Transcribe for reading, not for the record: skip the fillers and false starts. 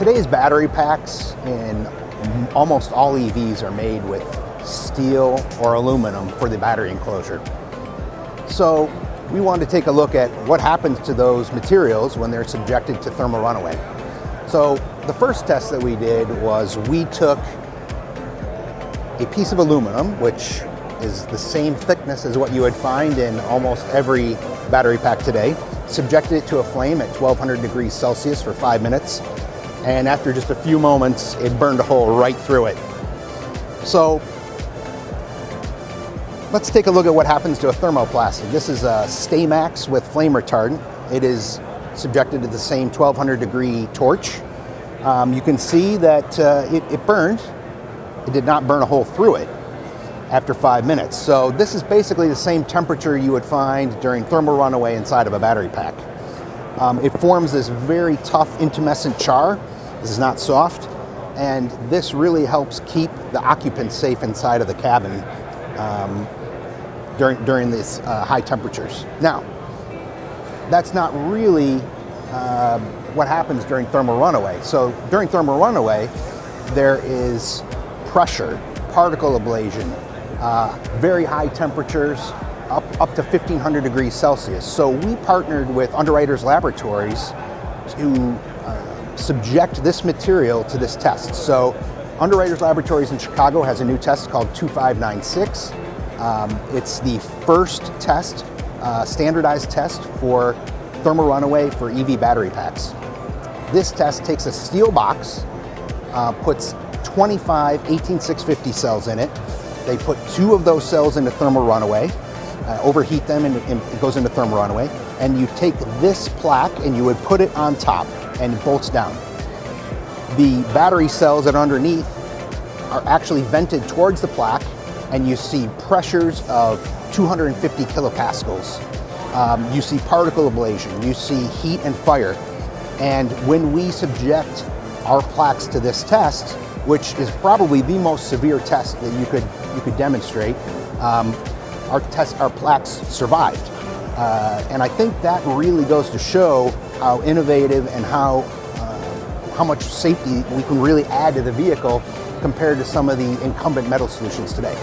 Today's battery packs in almost all EVs are made with steel or aluminum for the battery enclosure. So we wanted to take a look at what happens to those materials when they're subjected to thermal runaway. So the first test that we did was we took a piece of aluminum, which is the same thickness as what you would find in almost every battery pack today, subjected it to a flame at 1200 degrees Celsius for 5 minutes, and after just a few moments, it burned a hole right through it. So let's take a look at what happens to a thermoplastic. This is a Staymax with flame retardant. It is subjected to the same 1200 degree torch. You can see that it burned. It did not burn a hole through it after 5 minutes. So this is basically the same temperature you would find during thermal runaway inside of a battery pack. It forms this very tough intumescent char. This is not soft, and this really helps keep the occupants safe inside of the cabin during these high temperatures. Now, that's not really what happens during thermal runaway. So during thermal runaway, there is pressure, particle ablation, very high temperatures, up to 1500 degrees Celsius. So we partnered with Underwriters Laboratories to subject this material to this test. So Underwriters Laboratories in Chicago has a new test called 2596. It's the first test, standardized test for thermal runaway for EV battery packs. This test takes a steel box, puts 25 18650 cells in it. They put 2 of those cells into thermal runaway, overheat them, and it goes into thermal runaway. And you take this plaque and you would put it on top, and it bolts down. The battery cells that are underneath are actually vented towards the plaque, and you see pressures of 250 kilopascals. You see particle ablation, you see heat and fire. And when we subject our plaques to this test, which is probably the most severe test that you could demonstrate, our plaques survived. And I think that really goes to show how innovative and how much safety we can really add to the vehicle compared to some of the incumbent metal solutions today.